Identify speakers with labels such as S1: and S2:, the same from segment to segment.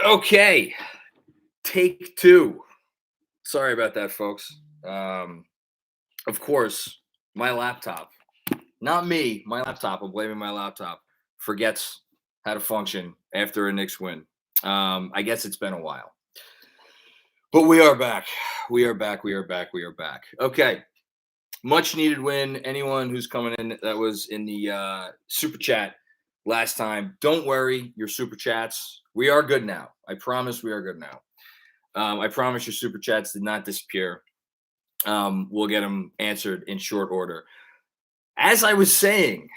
S1: Okay, take two. Sorry about that, folks. Of course, my laptop, not me, my laptop, I'm blaming my laptop, forgets how to function after a Knicks win. I guess it's been a while. But we are back. We are back. We are back. We are back. Okay. Much needed win. Anyone who's coming in that was in the super chat last time, don't worry, your super chats. We are good now. I promise we are good now. I promise your super chats did not disappear. We'll get them answered in short order. As I was saying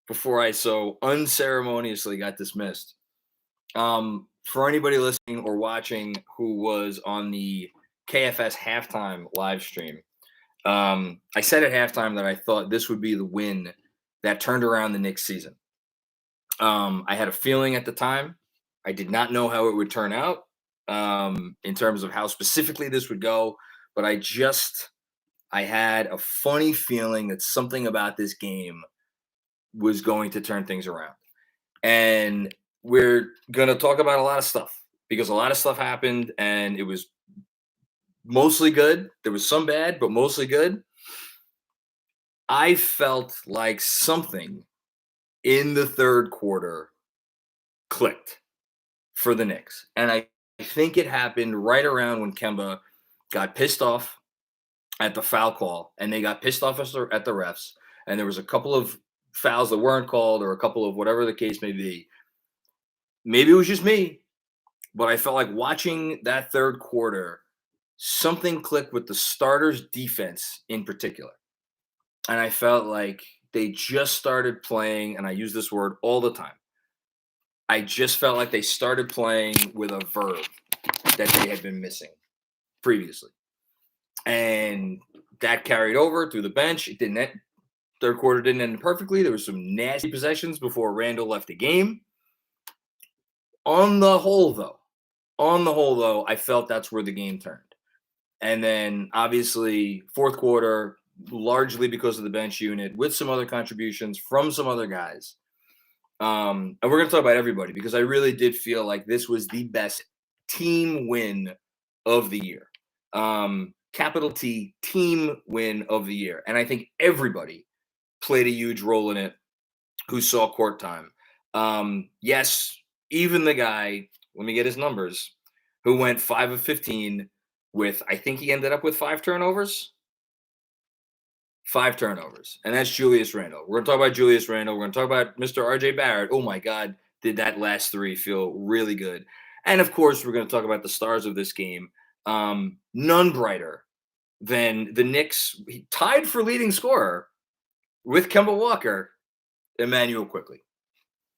S1: before I so unceremoniously got dismissed, for anybody listening or watching who was on the KFS halftime live stream, I said at halftime that I thought this would be the win that turned around the Knicks season. I had a feeling at the time. I did not know how it would turn out in terms of how specifically this would go, but I had a funny feeling that something about this game was going to turn things around. And we're going to talk about a lot of stuff because a lot of stuff happened and it was mostly good. There was some bad, but mostly good. I felt like something in the third quarter clicked for the Knicks. And I think it happened right around when Kemba got pissed off at the foul call and they got pissed off at the refs. And there was a couple of fouls that weren't called or a couple of whatever the case may be. Maybe it was just me, but I felt like watching that third quarter, something clicked with the starters' defense in particular. And I felt like they just started playing, and I use this word all the time. I just felt like they started playing with a verb that they had been missing previously. And that carried over through the bench. It didn't end, third quarter didn't end perfectly. There were some nasty possessions before Randall left the game. On the whole, though, I felt that's where the game turned. And then, obviously, fourth quarter, largely because of the bench unit, with some other contributions from some other guys. And we're going to talk about everybody because I really did feel like this was the best team win of the year. Capital T, team win of the year. And I think everybody played a huge role in it who saw court time. Yes, even the guy, let me get his numbers, who went 5 of 15 with, I think he ended up with 5 turnovers. 5 turnovers. And that's Julius Randle. We're going to talk about Julius Randle. We're going to talk about Mr. RJ Barrett. Oh, my God, did that last 3 feel really good. And, of course, we're going to talk about the stars of this game. None brighter than the Knicks, tied for leading scorer with Kemba Walker, Emmanuel Quickley.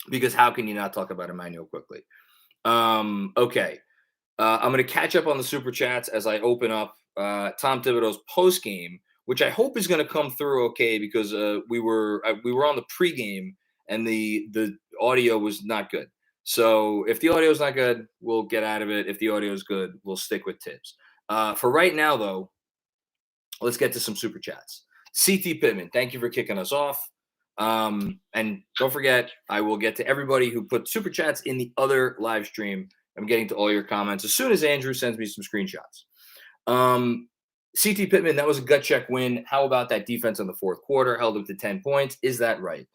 S1: Because how can you not talk about Emmanuel Quickley? Okay. I'm going to catch up on the super chats as I open up Tom Thibodeau's post game, which I hope is going to come through okay because we were on the pregame and the audio was not good. So if the audio is not good, we'll get out of it. If the audio is good, we'll stick with Tibbs. For right now, though, let's get to some super chats. CT Pittman, thank you for kicking us off. And don't forget, I will get to everybody who put super chats in the other live stream. I'm getting to all your comments as soon as Andrew sends me some screenshots. CT Pittman, that was a gut check win. How about that defense in the fourth quarter? Held him to 10 points. Is that right?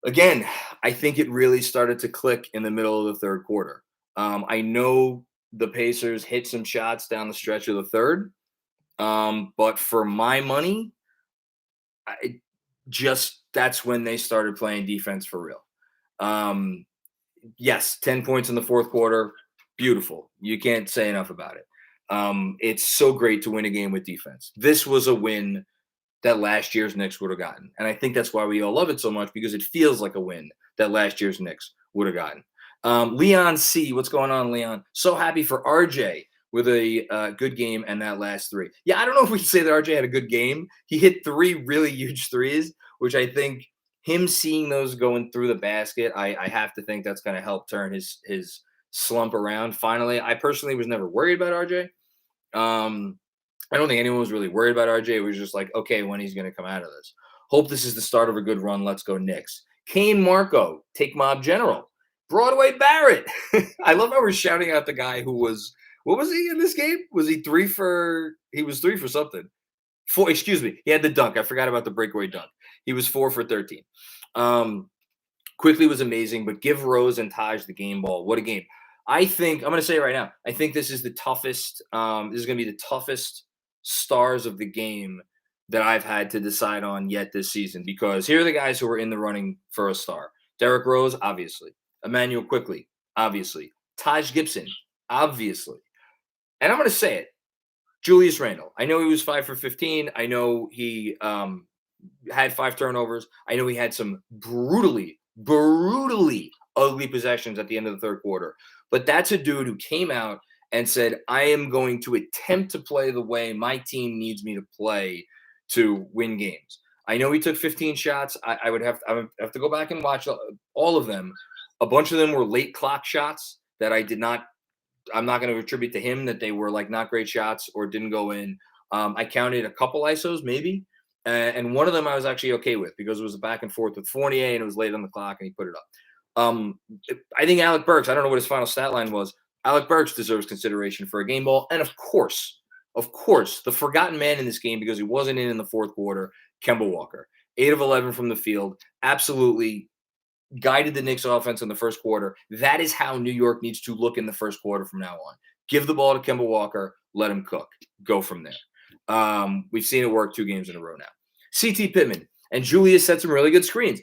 S1: Again, I think it really started to click in the middle of the third quarter. I know the Pacers hit some shots down the stretch of the third. But for my money, that's when they started playing defense for real. Yes, 10 points in the fourth quarter. Beautiful. You can't say enough about it. It's so great to win a game with defense. This was a win that last year's Knicks would have gotten. And I think that's why we all love it so much because it feels like a win that last year's Knicks would have gotten. Leon C. What's going on, Leon? So happy for RJ with a good game and that last 3. Yeah, I don't know if we can say that RJ had a good game. He hit 3 really huge threes, which I think him seeing those going through the basket, I have to think that's going to help turn his slump around. Finally, I personally was never worried about RJ. I don't think anyone was really worried about RJ. It was just like, okay, when he's going to come out of this. Hope this is the start of a good run. Let's go Knicks. Kane Marco, take Mob General. Broadway Barrett. I love how we're shouting out the guy who was, what was he in this game? Was he 3 for, he was 3 for something. 4, excuse me. He had the dunk. I forgot about the breakaway dunk. He was 4 for 13. Quickly was amazing, but give Rose and Taj the game ball. What a game. I think, I'm going to say it right now, I think this is the toughest, this is going to be the toughest stars of the game that I've had to decide on yet this season, because here are the guys who are in the running for a star. Derrick Rose, obviously. Emmanuel Quickly, obviously. Taj Gibson, obviously. And I'm going to say it. Julius Randle. I know he was 5 for 15. I know he had 5 turnovers. I know he had some brutally ugly possessions at the end of the third quarter. But that's a dude who came out and said, I am going to attempt to play the way my team needs me to play to win games. I know he took 15 shots. I would have to go back and watch all of them. A bunch of them were late clock shots that I'm not going to attribute to him, that they were like not great shots or didn't go in. I counted a couple ISOs maybe. And one of them I was actually okay with because it was a back and forth with Fournier and it was late on the clock and he put it up. I think Alec Burks, I don't know what his final stat line was. Alec Burks deserves consideration for a game ball. And of course, the forgotten man in this game because he wasn't in the fourth quarter, Kemba Walker. 8 of 11 from the field. Absolutely guided the Knicks offense in the first quarter. That is how New York needs to look in the first quarter from now on. Give the ball to Kemba Walker. Let him cook. Go from there. We've seen it work 2 games in a row now. C.T. Pittman and Julius set some really good screens.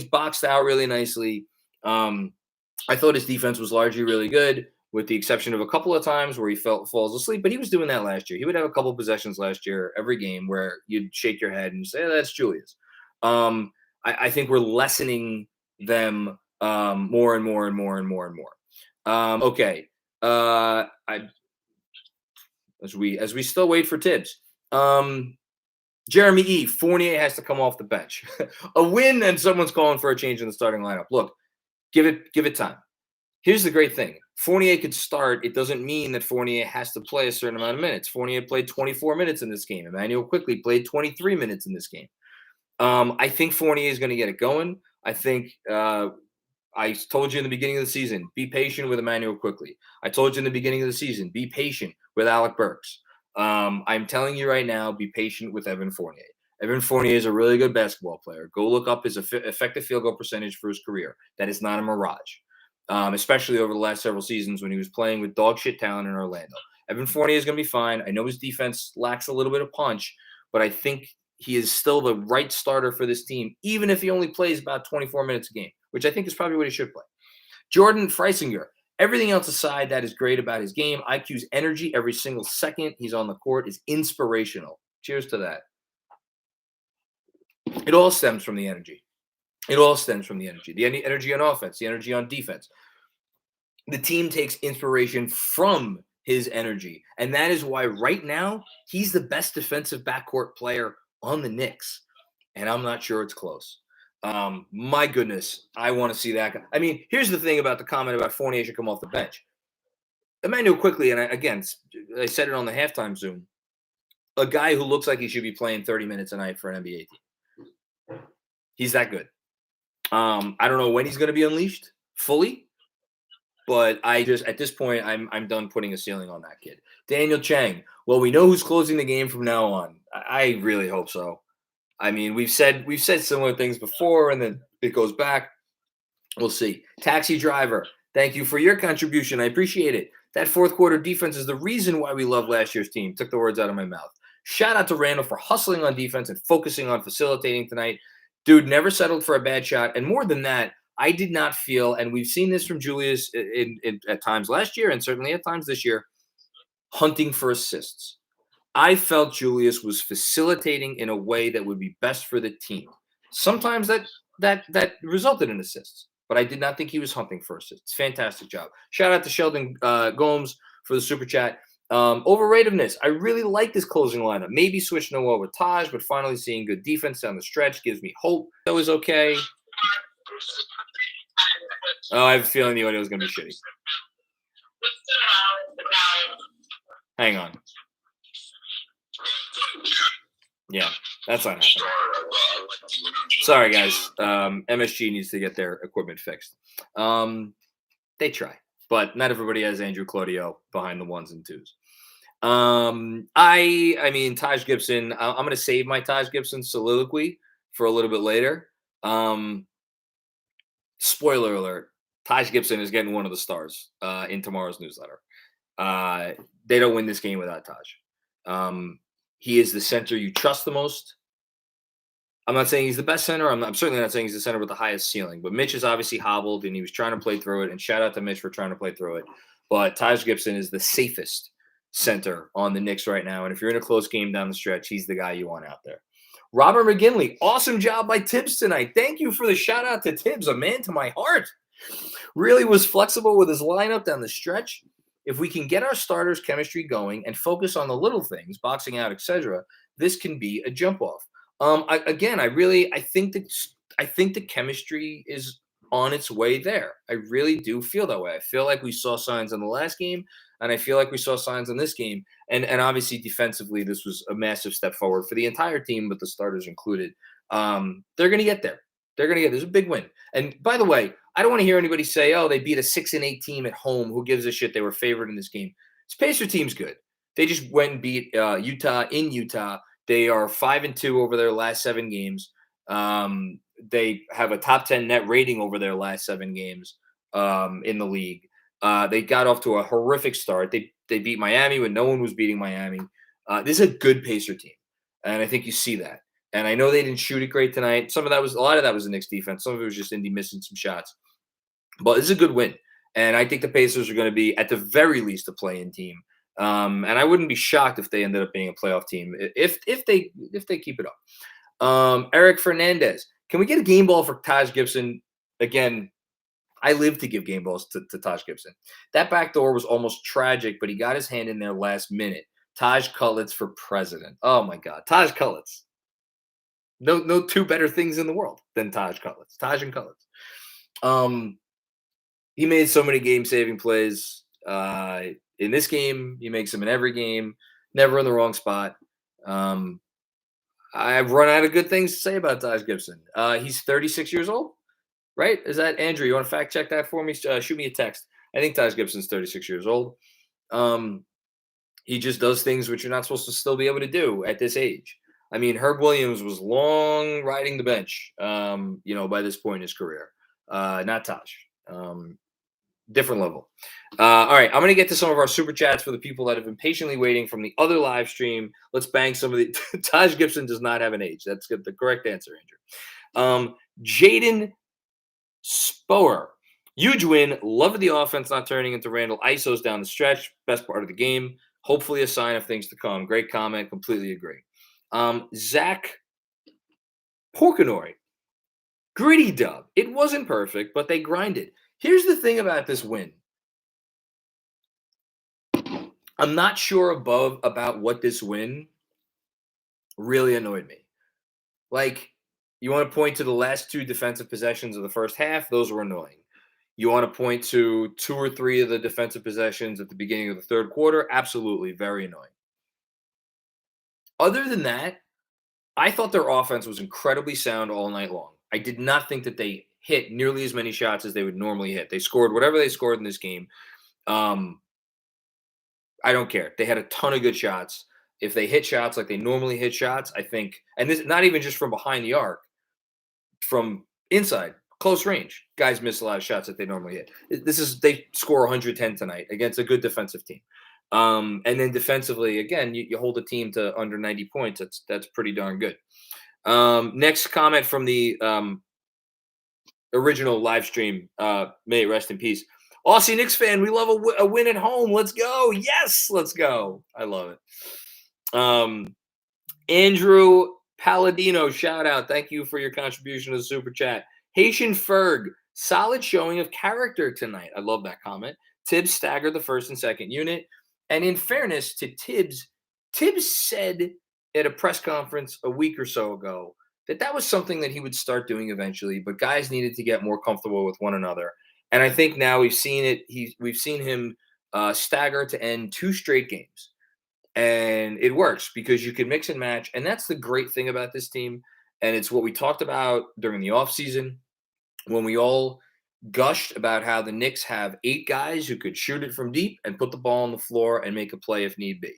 S1: Boxed out really nicely. I thought his defense was largely really good, with the exception of a couple of times where he falls asleep. But he was doing that last year. He would have a couple of possessions last year every game where you'd shake your head and say, oh, that's Julius. I think we're lessening them more and more and more and more and more. Okay. As we still wait for Tibbs. Jeremy E. Fournier has to come off the bench. A win and someone's calling for a change in the starting lineup. Look, give it time. Here's the great thing. Fournier could start. It doesn't mean that Fournier has to play a certain amount of minutes. Fournier played 24 minutes in this game. Emmanuel Quickly played 23 minutes in this game. I think Fournier is going to get it going. I think I told you in the beginning of the season, be patient with Emmanuel Quickly. I told you in the beginning of the season, be patient with Alec Burks. I'm telling you right now, be patient with Evan Fournier. Evan Fournier is a really good basketball player. Go look up his effective field goal percentage for his career. That is not a mirage, especially over the last several seasons when he was playing with dog shit talent in Orlando. Evan Fournier is going to be fine. I know his defense lacks a little bit of punch, but I think he is still the right starter for this team, even if he only plays about 24 minutes a game, which I think is probably what he should play. Jordan Freisinger. Everything else aside, that is great about his game. IQ's energy every single second he's on the court is inspirational. Cheers to that. It all stems from the energy. The energy on offense, the energy on defense. The team takes inspiration from his energy. And that is why right now he's the best defensive backcourt player on the Knicks. And I'm not sure it's close. My goodness, I want to see that guy. I mean, here's the thing about the comment about Fournier should come off the bench. Emmanuel Quickly, and I said it on the halftime Zoom, a guy who looks like he should be playing 30 minutes a night for an NBA team. He's that good. I don't know when he's going to be unleashed fully, but at this point, I'm done putting a ceiling on that kid. Daniel Chang. Well, we know who's closing the game from now on. I really hope so. I mean, we've said similar things before, and then it goes back. We'll see. Taxi driver, thank you for your contribution. I appreciate it. That fourth quarter defense is the reason why we love last year's team. Took the words out of my mouth. Shout out to Randall for hustling on defense and focusing on facilitating tonight. Dude never settled for a bad shot. And more than that, I did not feel, and we've seen this from Julius at times last year and certainly at times this year, hunting for assists. I felt Julius was facilitating in a way that would be best for the team. Sometimes that resulted in assists, but I did not think he was hunting for assists. Fantastic job. Shout out to Sheldon Gomes for the super chat. Overratedness. I really like this closing lineup. Maybe switch Noah with Taj, but finally seeing good defense down the stretch gives me hope. That was okay. Oh, I have a feeling the audio is going to be shitty. Hang on. Yeah, that's not happening. Sorry, guys. MSG needs to get their equipment fixed. They try, but not everybody has Andrew Claudio behind the ones and twos. I mean, Taj Gibson, I'm going to save my Taj Gibson soliloquy for a little bit later. Spoiler alert, Taj Gibson is getting one of the stars in tomorrow's newsletter. They don't win this game without Taj. He is the center you trust the most. I'm not saying he's the best center. I'm certainly not saying he's the center with the highest ceiling. But Mitch is obviously hobbled, and he was trying to play through it. And shout out to Mitch for trying to play through it. But Taj Gibson is the safest center on the Knicks right now. And if you're in a close game down the stretch, he's the guy you want out there. Robert McGinley, awesome job by Tibbs tonight. Thank you for the shout out to Tibbs, a man to my heart. Really was flexible with his lineup down the stretch. If we can get our starters' chemistry going and focus on the little things, boxing out, etc., this can be a jump off. I think the chemistry is on its way there. I really do feel that way. I feel like we saw signs in the last game, and I feel like we saw signs in this game. And obviously defensively, this was a massive step forward for the entire team, with the starters included. They're going to get there. There's a big win. And by the way, I don't want to hear anybody say, "Oh, they beat a 6-8 team at home. Who gives a shit? They were favored in this game." This Pacer team's good. They just went and beat Utah in Utah. They are 5-2 over their last 7 games. They have a top 10 net rating over their last 7 games in the league. They got off to a horrific start. They beat Miami when no one was beating Miami. This is a good Pacer team, and I think you see that. And I know they didn't shoot it great tonight. A lot of that was the Knicks defense. Some of it was just Indy missing some shots. But this is a good win. And I think the Pacers are going to be, at the very least, a play-in team. And I wouldn't be shocked if they ended up being a playoff team if they keep it up. Eric Fernandez, can we get a game ball for Taj Gibson? Again, I live to give game balls to Taj Gibson. That backdoor was almost tragic, but he got his hand in there last minute. Taj Cutlets for president. Oh my God, Taj Cutlets. No two better things in the world than Taj Cutlets. Taj and Cutlets. He made so many game-saving plays. In this game, he makes them in every game. Never in the wrong spot. I've run out of good things to say about Taj Gibson. He's 36 years old, right? Is that Andrew? You want to fact check that for me? Shoot me a text. I think Taj Gibson's 36 years old. He just does things which you're not supposed to still be able to do at this age. I mean, Herb Williams was long riding the bench, by this point in his career. Not Taj. Different level. All right, I'm going to get to some of our super chats for the people that have been patiently waiting from the other live stream. Let's bang some of the – Taj Gibson does not have an age. That's good. The correct answer, Andrew. Jaden Spoer. Huge win. Love the offense not turning into Randall ISOs down the stretch. Best part of the game. Hopefully a sign of things to come. Great comment. Completely agree. Zach Porkanoy. Gritty dub. It wasn't perfect, but they grinded. Here's the thing about this win. I'm not sure about what this win really annoyed me. Like, you want to point to the last 2 defensive possessions of the first half? Those were annoying. You want to point to 2 or 3 of the defensive possessions at the beginning of the third quarter? Absolutely. Very annoying. Other than that, I thought their offense was incredibly sound all night long. I did not think that they hit nearly as many shots as they would normally hit. They scored whatever they scored in this game. I don't care. They had a ton of good shots. If they hit shots like they normally hit shots, I think, and this not even just from behind the arc, from inside, close range, guys miss a lot of shots that they normally hit. They score 110 tonight against a good defensive team. And then defensively, again, you hold a team to under 90 points. That's pretty darn good. Next comment from the original live stream. May it rest in peace. Aussie Knicks fan, we love a win at home. Let's go. Yes, let's go. I love it. Andrew Palladino, shout out. Thank you for your contribution to the super chat. Haitian Ferg, solid showing of character tonight. I love that comment. Tibbs staggered the first and second unit. And in fairness to Tibbs said at a press conference a week or so ago that was something that he would start doing eventually, but guys needed to get more comfortable with one another. And I think now we've seen it. We've seen him stagger to end 2 straight games. And it works because you can mix and match. And that's the great thing about this team. And it's what we talked about during the offseason when we all gushed about how the Knicks have 8 guys who could shoot it from deep and put the ball on the floor and make a play if need be.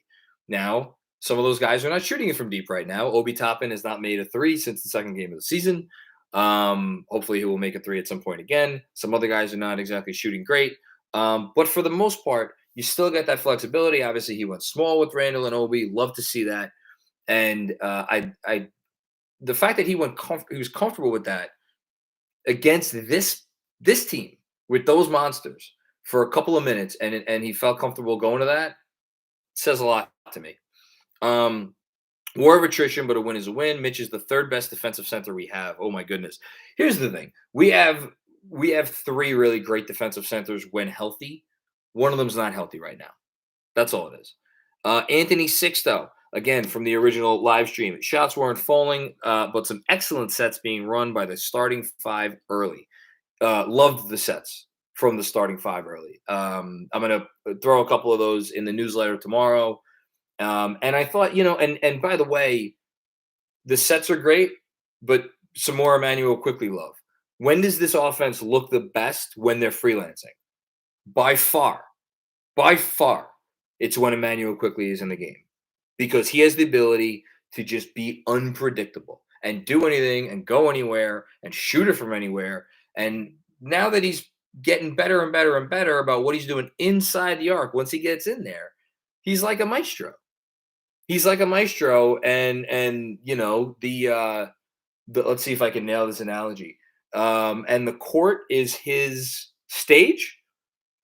S1: Now, some of those guys are not shooting it from deep right now. Obi Toppin has not made a 3 since the second game of the season. Hopefully he will make a 3 at some point again. Some other guys are not exactly shooting great. But for the most part, you still get that flexibility. Obviously, he went small with Randall and Obi. Love to see that. And the fact that he was comfortable with that against this team with those monsters for a couple of minutes, and he felt comfortable going to that, says a lot to me. War of attrition, but a win is a win. Mitch is the third best defensive center we have. Oh my goodness. Here's the thing. We have 3 really great defensive centers when healthy. One of them's not healthy right now. That's all it is. Anthony Sixto, again, from the original live stream. Shots weren't falling, but some excellent sets being run by the starting 5 early. Loved the sets from the starting 5 early. I'm going to throw a couple of those in the newsletter tomorrow. And I thought, and by the way, the sets are great, but some more Emmanuel Quickly love. When does this offense look the best? When they're freelancing. By far, it's when Emmanuel Quickly is in the game, because he has the ability to just be unpredictable and do anything and go anywhere and shoot it from anywhere. And now that he's getting better and better and better about what he's doing inside the arc, once he gets in there, he's like a maestro. And the let's see if I can nail this analogy. And the court is his stage.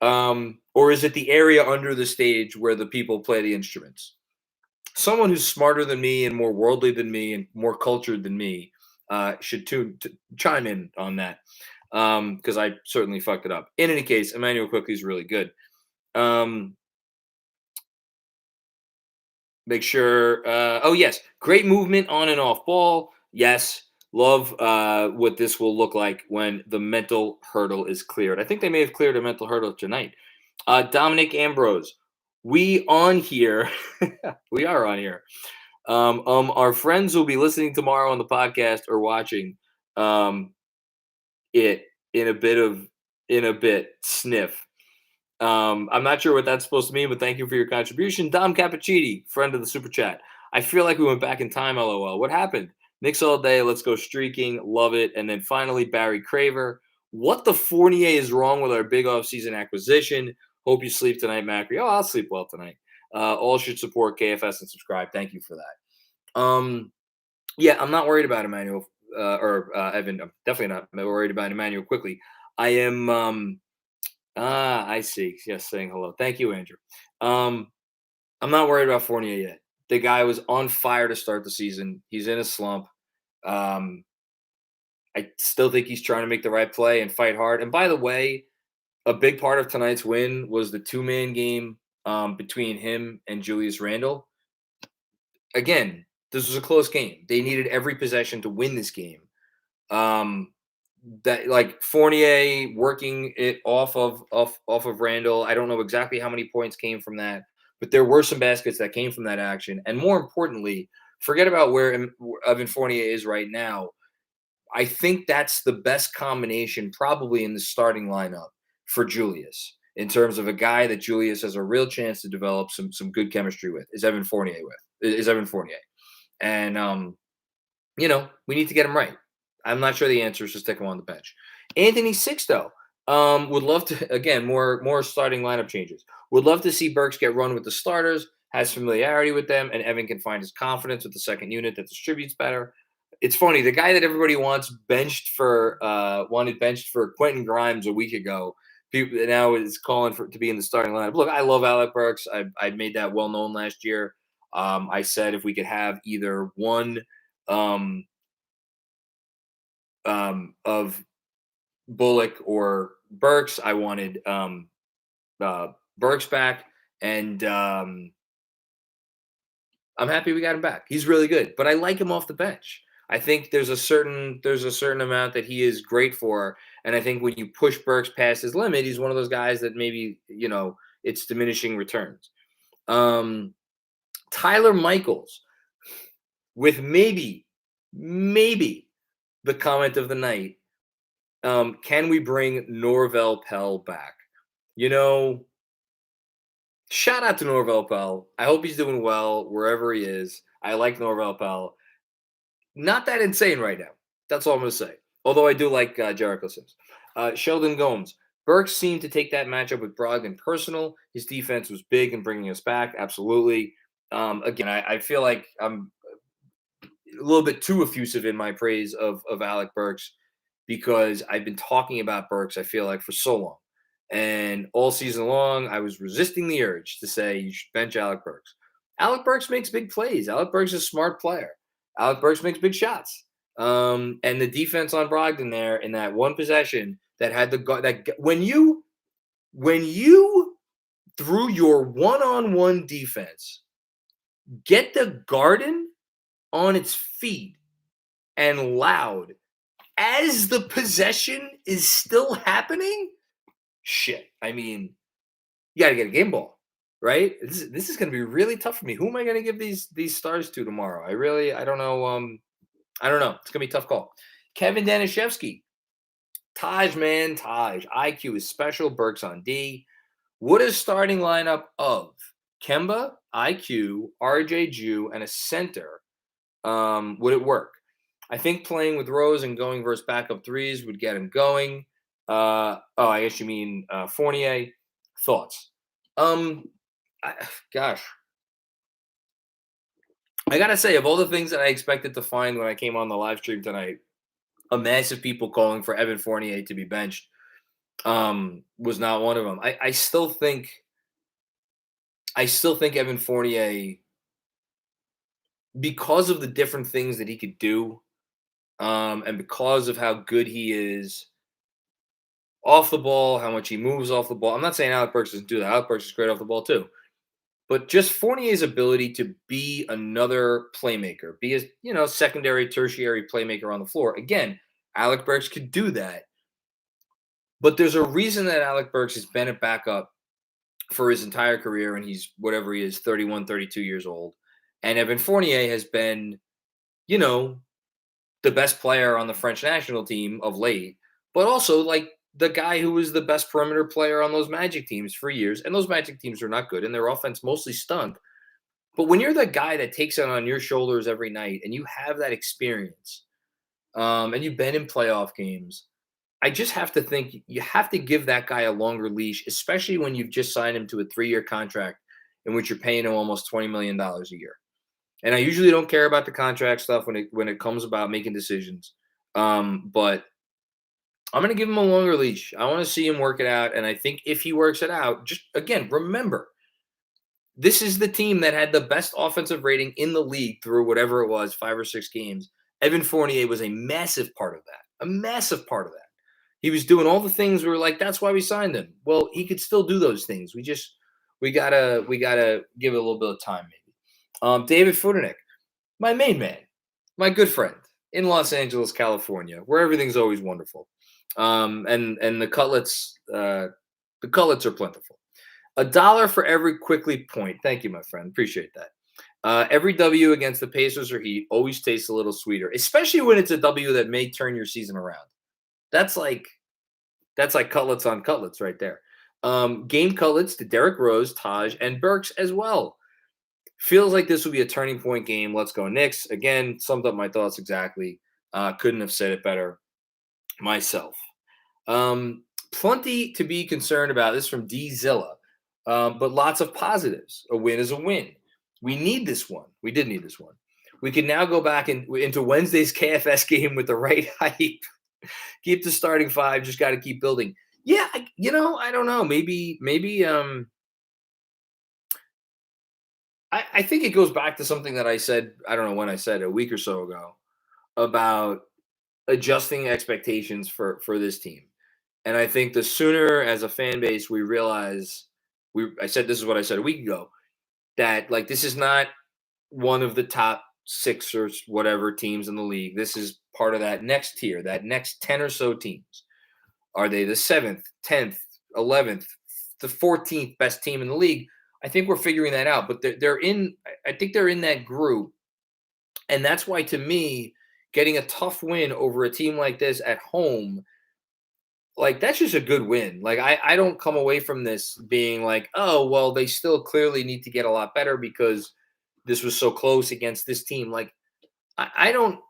S1: Or is it the area under the stage where the people play the instruments? Someone who's smarter than me and more worldly than me and more cultured than me should chime in on that, because I certainly fucked it up. In any case, Emmanuel Quickly is really good. Make sure. Oh, yes. Great movement on and off ball. Yes. Love what this will look like when the mental hurdle is cleared. I think they may have cleared a mental hurdle tonight. Dominic Ambrose. We on here. We are on here. Our friends will be listening tomorrow on the podcast or watching it in a bit. Sniff. I'm not sure what that's supposed to mean, but thank you for your contribution. Dom Cappuccini, friend of the super chat. I feel like we went back in time, LOL. What happened? Knicks all day. Let's go streaking. Love it. And then finally, Barry Craver. What the Fournier is wrong with our big offseason acquisition? Hope you sleep tonight, Macri. Oh, I'll sleep well tonight. All should support KFS and subscribe. Thank you for that. Yeah, I'm not worried about Emmanuel or Evan. I'm definitely not worried about Emmanuel Quickly. I am. I see. Yes, saying hello. Thank you, Andrew. I'm not worried about Fournier yet. The guy was on fire to start the season. He's in a slump. I still think he's trying to make the right play and fight hard. And by the way, a big part of tonight's win was the 2-man game between him and Julius Randle. Again, this was a close game. They needed every possession to win this game. That like Fournier working it off of Randall. I don't know exactly how many points came from that, but there were some baskets that came from that action. And more importantly, forget about where Evan Fournier is right now. I think that's the best combination probably in the starting lineup for Julius in terms of a guy that Julius has a real chance to develop some good chemistry with. Is Evan Fournier. And we need to get him right. I'm not sure the answer is to stick him on the bench. Anthony Sixto would love to, again, more starting lineup changes. Would love to see Burks get run with the starters, has familiarity with them, and Evan can find his confidence with the second unit that distributes better. It's funny, the guy that everybody wanted benched for Quentin Grimes a week ago, people now is calling to be in the starting lineup. Look, I love Alec Burks. I made that well known last year. I said if we could have either one of Bullock or Burks, I wanted Burks back, and I'm happy we got him back. He's really good, but I like him off the bench. I think there's a certain amount that he is great for, and I think when you push Burks past his limit, he's one of those guys that maybe it's diminishing returns. Tyler Michaels with maybe the comment of the night. Can we bring Norvel Pell back? Shout out to Norvel Pell. I hope he's doing well wherever he is. I like Norvel Pell. Not that insane right now. That's all I'm going to say. Although I do like Jericho Sims. Sheldon Gomes. Burks seemed to take that matchup with Brogdon personal. His defense was big in bringing us back. Absolutely. Again, I feel like I'm a little bit too effusive in my praise of Alec Burks because I've been talking about Burks, I feel like, for so long. And all season long, I was resisting the urge to say you should bench Alec Burks. Alec Burks makes big plays. Alec Burks is a smart player. Alec Burks makes big shots. And the defense on Brogdon there in that one possession that had that when you through your one-on-one defense, get the Garden on its feet and loud as the possession is still happening. Shit. I mean, you got to get a game ball, right? This is going to be really tough for me. Who am I going to give these stars to tomorrow? I don't know. I don't know. It's going to be a tough call. Kevin Danishevsky. Taj, man, Taj. IQ is special. Burks on D. What is starting lineup of Kemba, IQ, RJ Jew, and a center? Would it work? I think playing with Rose and going versus backup threes would get him going. I guess you mean Fournier. Thoughts? Gosh. I got to say, of all the things that I expected to find when I came on the live stream tonight, a mass of people calling for Evan Fournier to be benched was not one of them. I still think Evan Fournier, because of the different things that he could do, and because of how good he is off the ball, how much he moves off the ball. I'm not saying Alec Burks doesn't do that. Alec Burks is great off the ball too. But just Fournier's ability to be another playmaker, be a secondary, tertiary playmaker on the floor. Again, Alec Burks could do that. But there's a reason that Alec Burks has been a backup for his entire career, and he's whatever he is, 31, 32 years old. And Evan Fournier has been, the best player on the French national team of late, but also like the guy who was the best perimeter player on those Magic teams for years. And those Magic teams are not good, and their offense mostly stunk. But when you're the guy that takes it on your shoulders every night and you have that experience, and you've been in playoff games, I just have to think you have to give that guy a longer leash, especially when you've just signed him to a 3-year contract in which you're paying him almost $20 million a year. And I usually don't care about the contract stuff when it comes about making decisions. But I'm going to give him a longer leash. I want to see him work it out. And I think if he works it out, just again, remember, this is the team that had the best offensive rating in the league through whatever it was, 5 or 6 games. Evan Fournier was a massive part of that, a massive part of that. He was doing all the things we were like, that's why we signed him. Well, he could still do those things. We gotta give it a little bit of time, maybe. David Fudernick, my main man, my good friend in Los Angeles, California, where everything's always wonderful. And the cutlets are plentiful. $1 for every quickly point. Thank you, my friend. Appreciate that. Every W against the Pacers or Heat always tastes a little sweeter, especially when it's a W that may turn your season around. That's like cutlets on cutlets right there. Game cutlets to Derrick Rose, Taj, and Burks as well. Feels like this will be a turning point game. Let's go Knicks. Again, summed up my thoughts exactly. Couldn't have said it better myself. Plenty to be concerned about. This from D Zilla. But lots of positives. A win is a win. We need this one. We did need this one. We can now go back into Wednesday's KFS game with the right hype. Keep the starting 5. Just got to keep building. Yeah, I don't know. Maybe. I think it goes back to something that I said, I don't know when I said, a week or so ago, about adjusting expectations for this team. And I think the sooner as a fan base we realize, I said this is what I said a week ago, that like this is not one of the top 6 or whatever teams in the league. This is part of that next tier, that next 10 or so teams. Are they the 7th, 10th, 11th, the 14th best team in the league? I think we're figuring that out, but I think they're in that group. And that's why, to me, getting a tough win over a team like this at home like, that's just a good win. Like, I don't come away from this being like, oh, well, they still clearly need to get a lot better because this was so close against this team. Like, I, I don't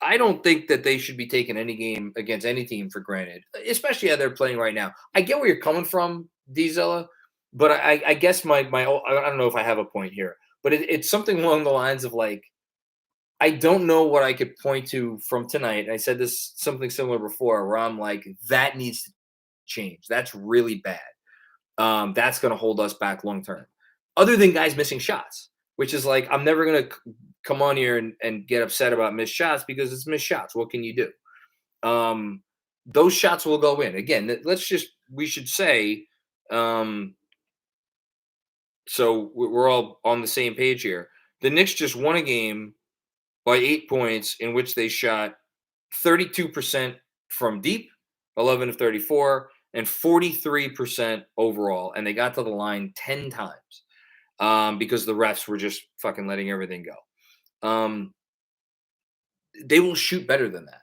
S1: I don't think that they should be taking any game against any team for granted, especially how they're playing right now. I get where you're coming from, Dzilla, but I guess I don't know if I have a point here, but it's something along the lines of like, I don't know what I could point to from tonight. I said this something similar before, where I'm like, that needs to change. That's really bad. That's going to hold us back long term. Other than guys missing shots, which is like, I'm never going to come on here and get upset about missed shots because it's missed shots. What can you do? Those shots will go in. Again, we should say, um, so we're all on the same page here. The Knicks just won a game by 8 points in which they shot 32% from deep, 11 of 34, and 43% overall. And they got to the line 10 times because the refs were just fucking letting everything go. They will shoot better than that.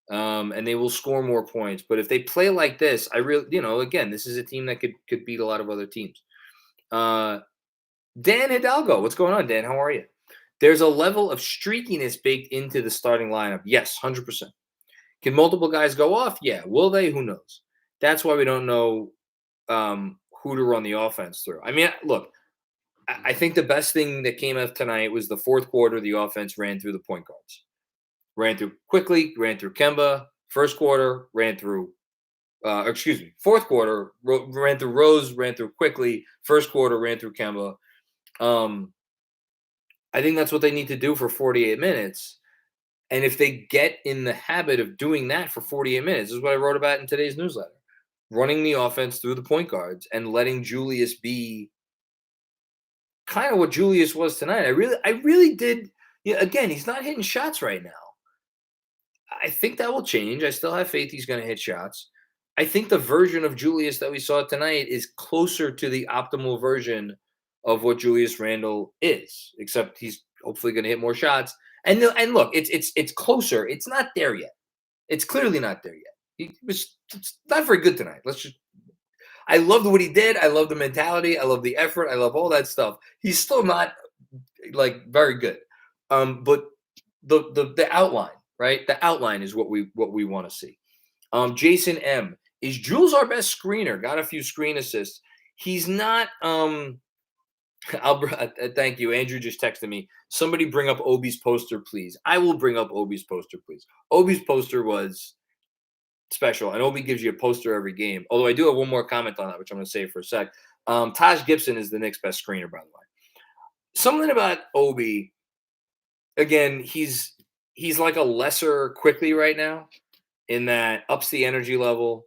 S1: And they will score more points. But if they play like this, I really, again, this is a team that could beat a lot of other teams. Dan Hidalgo, what's going on, Dan? How are you? There's a level of streakiness baked into the starting lineup. Yes, 100%. Can multiple guys go off? Yeah. Will they? Who knows? That's why we don't know who to run the offense through. I mean, look, I think the best thing that came out tonight was the fourth quarter. The offense ran through the point guards. Ran through quickly, ran through Kemba. First quarter, ran through, fourth quarter, ran through Rose, ran through quickly. First quarter, ran through Kemba. I think that's what they need to do for 48 minutes. And if they get in the habit of doing that for 48 minutes, this is what I wrote about in today's newsletter. Running the offense through the point guards and letting Julius be kind of what Julius was tonight. I really did. Yeah, again, he's not hitting shots right now. I think that will change. I still have faith he's going to hit shots. I think the version of Julius that we saw tonight is closer to the optimal version of what Julius Randle is, except he's hopefully going to hit more shots. And look, it's closer. It's not there yet. It's clearly not there yet. It's not very good tonight. I loved what he did. I love the mentality. I love the effort. I love all that stuff. He's still not like very good. But the outline, right? The outline is what we want to see. Jason M. Is Jules our best screener? Got a few screen assists. He's not. Thank you. Andrew just texted me. Somebody bring up Obi's poster, please. I will bring up Obi's poster, please. Obi's poster was special, and Obi gives you a poster every game. Although I do have one more comment on that, which I'm going to save for a sec. Taj Gibson is the Knicks' best screener, by the way. Something about Obi. Again, he's like a lesser Quickly right now, in that ups the energy level.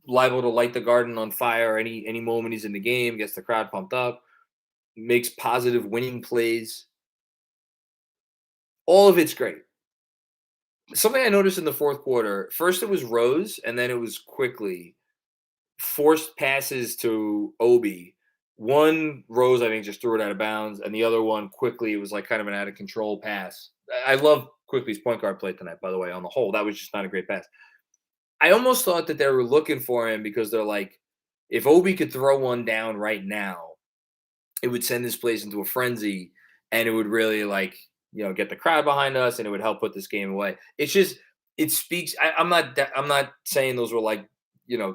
S1: Liable to light the garden on fire any moment he's in the game, gets the crowd pumped up, makes positive winning plays. All of it's great. Something I noticed in the fourth quarter, first it was Rose, and then it was Quickly. Forced passes to Obi. One, Rose, I think, just threw it out of bounds, and the other one, Quickly, it was like kind of an out-of-control pass. I love Quickly's point guard play tonight, by the way, on the whole. That was just not a great pass. I almost thought that they were looking for him because they're like, if Obi could throw one down right now, it would send this place into a frenzy, and it would really get the crowd behind us, and it would help put this game away. It's just, it speaks. I'm not saying those were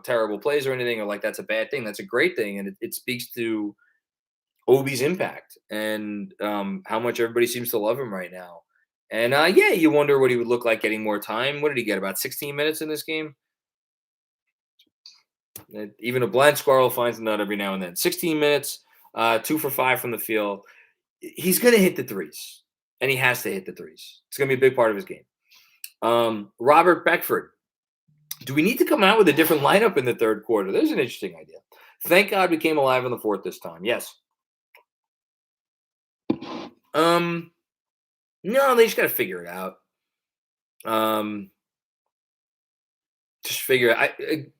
S1: terrible plays or anything, or like that's a bad thing. That's a great thing, and it speaks to Obi's impact and how much everybody seems to love him right now. And you wonder what he would look like getting more time. What did he get? About 16 minutes in this game? Even a blind squirrel finds a nut every now and then. 16 minutes, 2 for 5 from the field. He's going to hit the threes, and he has to hit the threes. It's going to be a big part of his game. Robert Beckford. Do we need to come out with a different lineup in the third quarter? There's an interesting idea. Thank God we came alive in the fourth this time. Yes. No, they just got to figure it out. Just figure it.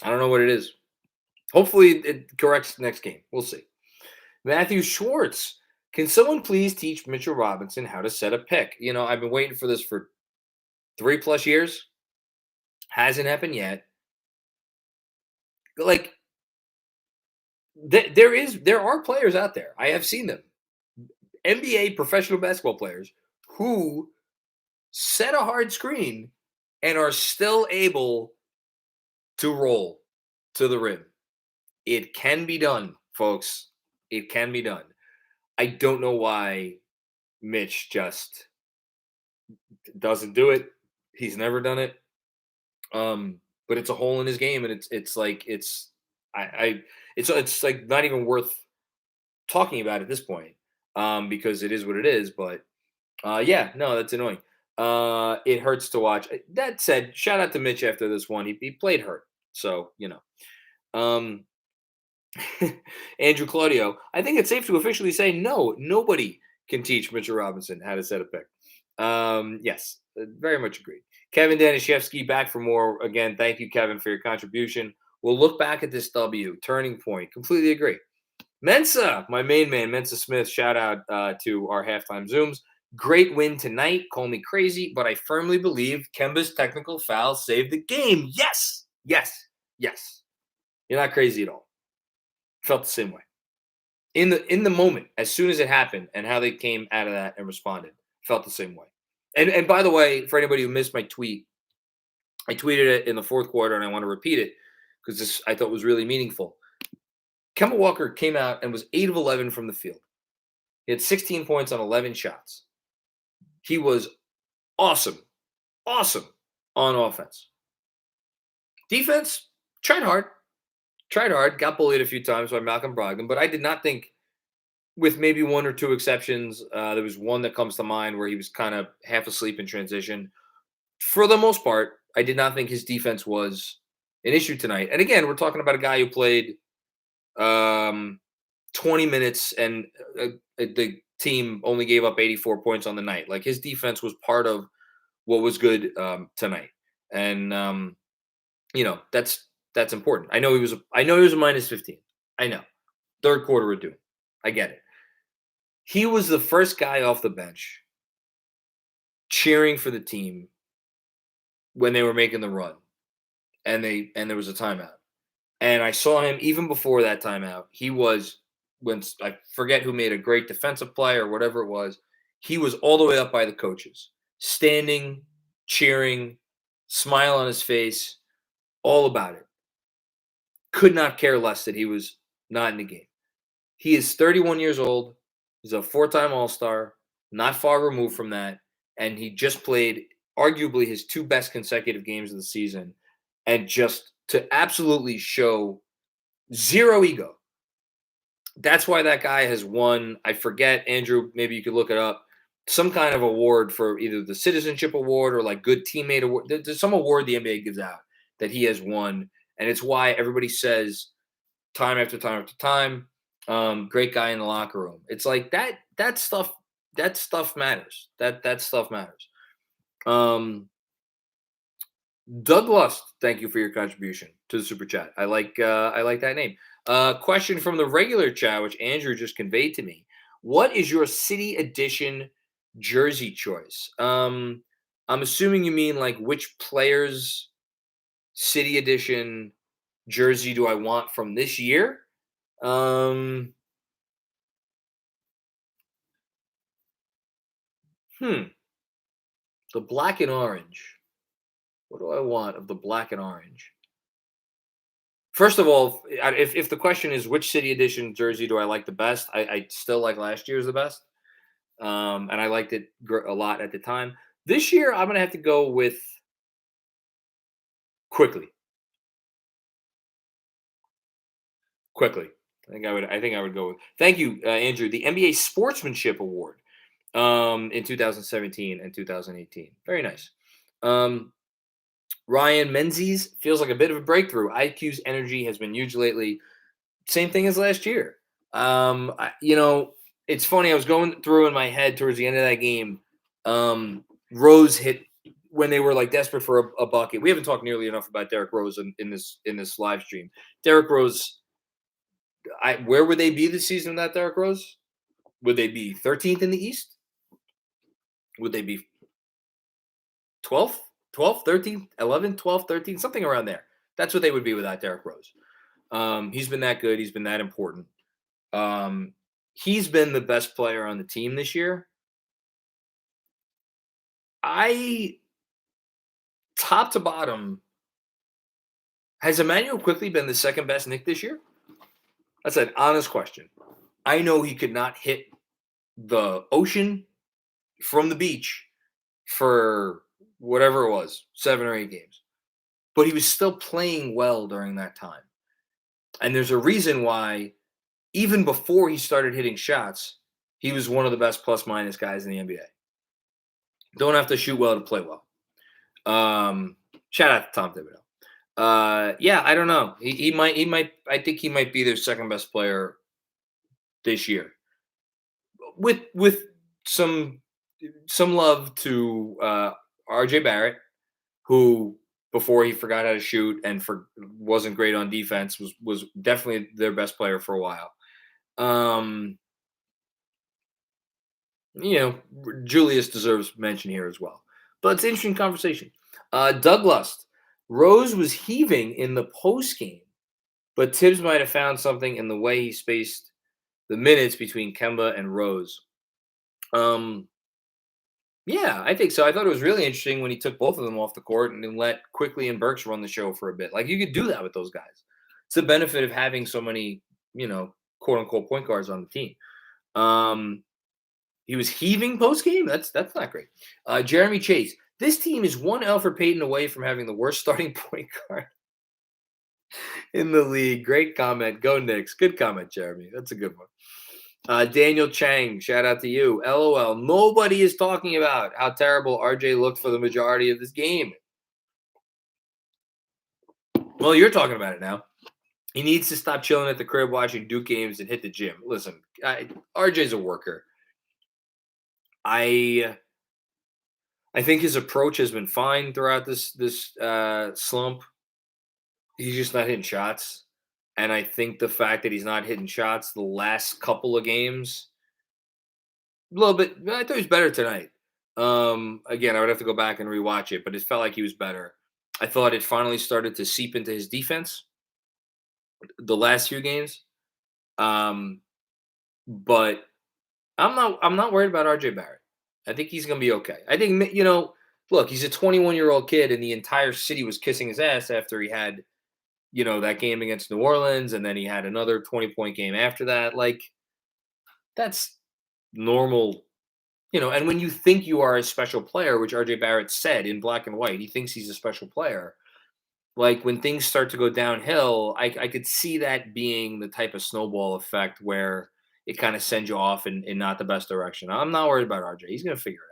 S1: I don't know what it is. Hopefully it corrects next game. We'll see. Matthew Schwartz. Can someone please teach Mitchell Robinson how to set a pick? I've been waiting for this for 3+ years. Hasn't happened yet. Like, there are players out there. I have seen them. NBA professional basketball players who set a hard screen and are still able to roll to the rim. It can be done, folks. It can be done. I don't know why Mitch just doesn't do it. He's never done it. But it's a hole in his game, and it's like it's like not even worth talking about at this point, because it is what it is. But yeah, no, that's annoying. It hurts to watch. That said, shout out to Mitch after this one. He played hurt, so you know. Um, Andrew Claudio, I think it's safe to officially say no. Nobody can teach Mitchell Robinson how to set a pick. Yes, very much agreed. Kevin Danishevsky back for more. Again, thank you, Kevin, for your contribution. We'll look back at this W, turning point. Completely agree. Mensa, my main man, Mensa Smith, shout out to our halftime Zooms. Great win tonight. Call me crazy, but I firmly believe Kemba's technical foul saved the game. Yes, yes, yes. You're not crazy at all. Felt the same way. In the moment, as soon as it happened and how they came out of that and responded, felt the same way. And by the way, for anybody who missed my tweet, I tweeted it in the fourth quarter, and I want to repeat it because this I thought was really meaningful. Kemba Walker came out and was 8 of 11 from the field. He had 16 points on 11 shots. He was awesome on offense. Defense, tried hard, got bullied a few times by Malcolm Brogdon, but I did not think, with maybe one or two exceptions, there was one that comes to mind where he was kind of half asleep in transition. For the most part, I did not think his defense was an issue tonight. And again, we're talking about a guy who played 20 minutes and the team only gave up 84 points on the night. Like, his defense was part of what was good tonight. And that's important. I know he was a minus 15. I know. Third quarter would do it. I get it. He was the first guy off the bench cheering for the team when they were making the run, and there was a timeout. And I saw him even before that timeout. He was, when I forget who made a great defensive play or whatever it was, he was all the way up by the coaches, standing, cheering, smile on his face, all about it. Could not care less that he was not in the game. He is 31 years old. He's a 4-time All-Star, not far removed from that, and he just played arguably his 2 best consecutive games of the season, and just to absolutely show zero ego. That's why that guy has won, I forget, Andrew, maybe you could look it up, some kind of award for either the Citizenship Award or like Good Teammate Award. There's some award the NBA gives out that he has won, and it's why everybody says time after time after time, great guy in the locker room. It's like that stuff matters. That stuff matters. Doug Lust, thank you for your contribution to the super chat. I like that name. Question from the regular chat, which Andrew just conveyed to me. What is your city edition jersey choice? I'm assuming you mean like which players city edition jersey do I want from this year? The black and orange. What do I want of the black and orange? First of all, if the question is which city edition jersey do I like the best, I still like last year's the best, and I liked it a lot at the time. This year, I'm gonna have to go with quickly. I think I would go with. Thank you, Andrew. The NBA Sportsmanship Award in 2017 and 2018. Very nice. Ryan Menzies feels like a bit of a breakthrough. IQ's energy has been huge lately. Same thing as last year. It's funny. I was going through in my head towards the end of that game. Rose hit when they were like desperate for a bucket. We haven't talked nearly enough about Derrick Rose in this live stream. Derrick Rose. Where would they be this season without Derrick Rose? Would they be 13th in the East? Would they be 12th? 12, 13, 11, 12, 13, something around there. That's what they would be without Derrick Rose. He's been that good. He's been that important. He's been the best player on the team this year. Top to bottom, has Emmanuel Quickly been the second best Knick this year? That's an honest question. I know he could not hit the ocean from the beach for whatever it was, 7 or 8 games. But he was still playing well during that time. And there's a reason why, even before he started hitting shots, he was one of the best plus-minus guys in the NBA. Don't have to shoot well to play well. Shout out to Tom Thibodeau. Yeah, I don't know. He might. I think he might be their second best player this year, with some love to R.J. Barrett, who before he forgot how to shoot and wasn't great on defense was definitely their best player for a while. Julius deserves mention here as well. But it's an interesting conversation. Doug Lust. Rose was heaving in the post game, but Tibbs might have found something in the way he spaced the minutes between Kemba and Rose. Yeah, I think so. I thought it was really interesting when he took both of them off the court and then let Quickly and Burks run the show for a bit. Like, you could do that with those guys. It's the benefit of having so many, quote unquote point guards on the team. He was heaving post game. That's not great. Jeremy Chase. This team is one Elfrid Payton away from having the worst starting point guard in the league. Great comment. Go Knicks. Good comment, Jeremy. That's a good one. Daniel Chang, shout out to you. LOL. Nobody is talking about how terrible RJ looked for the majority of this game. Well, you're talking about it now. He needs to stop chilling at the crib watching Duke games and hit the gym. Listen, RJ's a worker. I think his approach has been fine throughout this slump. He's just not hitting shots. And I think the fact that he's not hitting shots the last couple of games, a little bit, I thought he was better tonight. Again, I would have to go back and rewatch it, but it felt like he was better. I thought it finally started to seep into his defense the last few games. But I'm not worried about RJ Barrett. I think he's going to be okay. I think, look, he's a 21-year-old kid and the entire city was kissing his ass after he had, that game against New Orleans, and then he had another 20-point game after that. Like, that's normal, and when you think you are a special player, which RJ Barrett said in black and white, he thinks he's a special player. Like, when things start to go downhill, I could see that being the type of snowball effect where it kind of sends you off in not the best direction. I'm not worried about RJ. He's going to figure it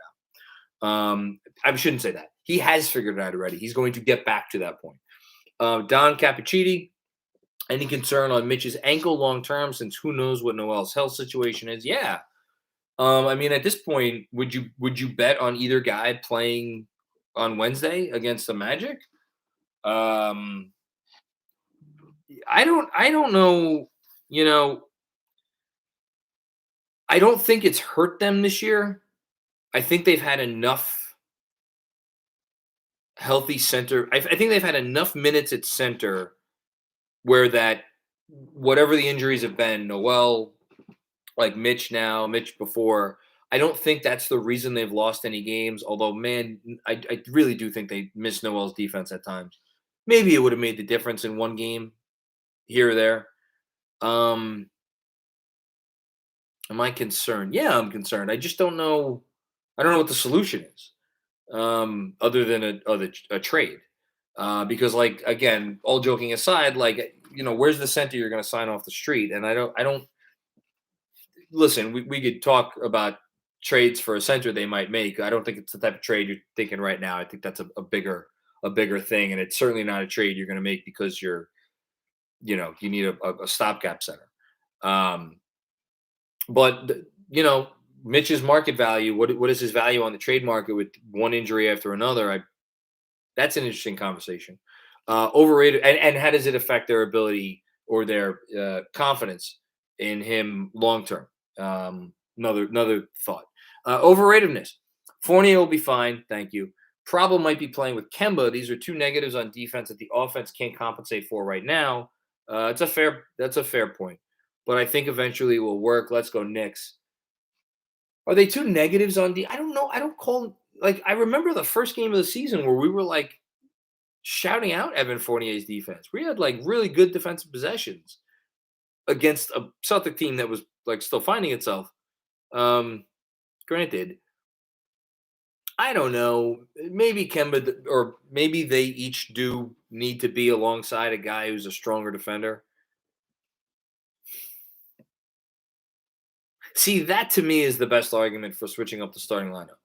S1: out. I shouldn't say that. He has figured it out already. He's going to get back to that point. Don Cappuccini, any concern on Mitch's ankle long-term, since who knows what Noel's health situation is? Yeah. At this point, would you bet on either guy playing on Wednesday against the Magic? I don't know, I don't think it's hurt them this year. I think they've had enough healthy center. I think they've had enough minutes at center where that whatever the injuries have been, Noel, like Mitch now, Mitch before, I don't think that's the reason they've lost any games. Although, man, I really do think they miss Noel's defense at times. Maybe it would have made the difference in one game here or there. Am I concerned? Yeah, I'm concerned. I just don't know. I don't know what the solution is, other than a trade. Because, like, again, all joking aside, like, where's the center you're going to sign off the street? And I don't. Listen, we could talk about trades for a center they might make. I don't think it's the type of trade you're thinking right now. I think that's a bigger thing, and it's certainly not a trade you're going to make because you need a stopgap center. But Mitch's market value, what is his value on the trade market with one injury after another? That's an interesting conversation. Overrated, and how does it affect their ability or their confidence in him long term? Another thought. Overratedness. Fournier will be fine, thank you. Problem might be playing with Kemba. These are two negatives on defense that the offense can't compensate for right now. That's a fair point, but I think eventually it will work. Let's go Knicks. Are they two negatives on D? I don't know. I don't call like I remember the first game of the season where we were like shouting out Evan Fournier's defense. We had like really good defensive possessions against a Celtic team that was like still finding itself. Granted, I don't know. Maybe Kemba or maybe they each do need to be alongside a guy who's a stronger defender. See, that to me is the best argument for switching up the starting lineup.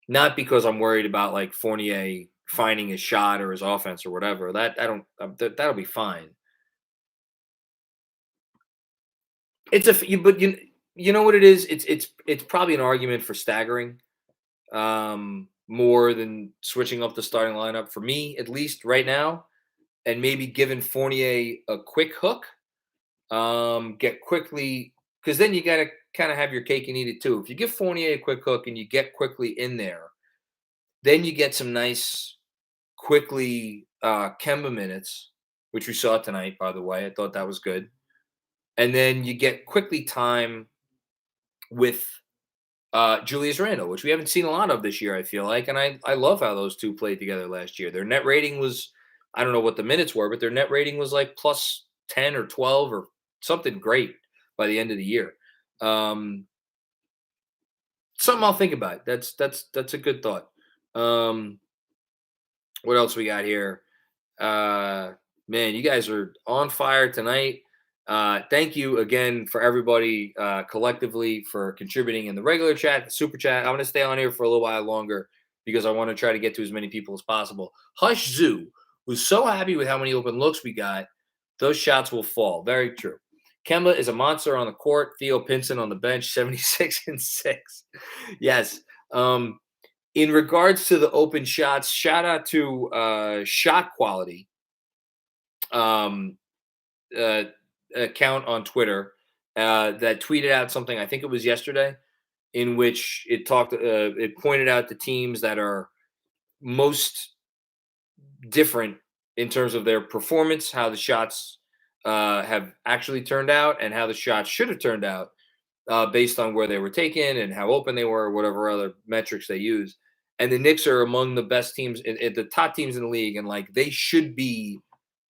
S1: Not because I'm worried about like Fournier finding his shot or his offense or whatever. That I don't. That'll be fine. But you know what it is. It's probably an argument for staggering more than switching up the starting lineup for me at least right now, and maybe giving Fournier a quick hook. Get quickly because then you got to kind of have your cake and eat it too. If you give Fournier a quick hook and you get quickly in there, then you get some nice quickly Kemba minutes, which we saw tonight. By the way, I thought that was good. And then you get quickly time with Julius Randle, which we haven't seen a lot of this year, I feel like. And I love how those two played together last year. Their net rating was, I don't know what the minutes were, but their net rating was like plus 10 or 12 or something great by the end of the year. Something I'll think about. That's a good thought. What else we got here? Man, you guys are on fire tonight. Thank you again for everybody collectively for contributing in the regular chat, the super chat. I'm going to stay on here for a little while longer because I want to try to get to as many people as possible. Hush Zoo was so happy with how many open looks we got. Those shots will fall. Very true. Kemba is a monster on the court. Theo Pinson on the bench, 76-6. Yes. In regards to the open shots, shout out to Shot Quality. Account on Twitter that tweeted out something. I think it was yesterday, in which it pointed out the teams that are most different in terms of their performance, how the shots have actually turned out, and how the shots should have turned out based on where they were taken and how open they were, whatever other metrics they use. And the Knicks are among the best teams, the top teams in the league, and like they should be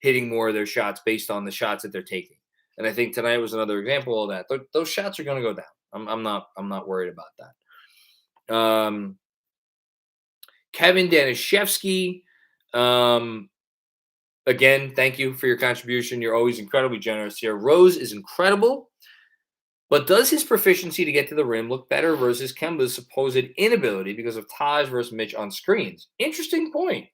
S1: hitting more of their shots based on the shots that they're taking. And I think tonight was another example of that. Those shots are going to go down. I'm not worried about that. Kevin Danishevsky, again, thank you for your contribution. You're always incredibly generous here. Rose is incredible, but does his proficiency to get to the rim look better versus Kemba's supposed inability because of Taj versus Mitch on screens? Interesting point.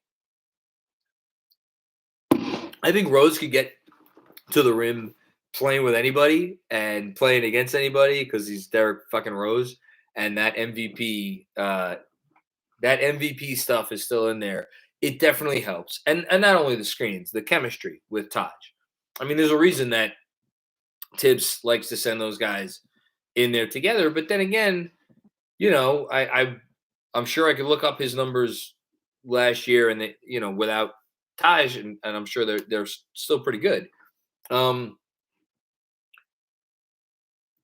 S1: I think Rose could get to the rim playing with anybody and playing against anybody because he's Derek fucking Rose, and that MVP stuff is still in there. It definitely helps, and not only the screens, the chemistry with Taj. I mean, there's a reason that Tibbs likes to send those guys in there together. But then again, you know, I'm sure I could look up his numbers last year, and without Taj, and I'm sure they're still pretty good.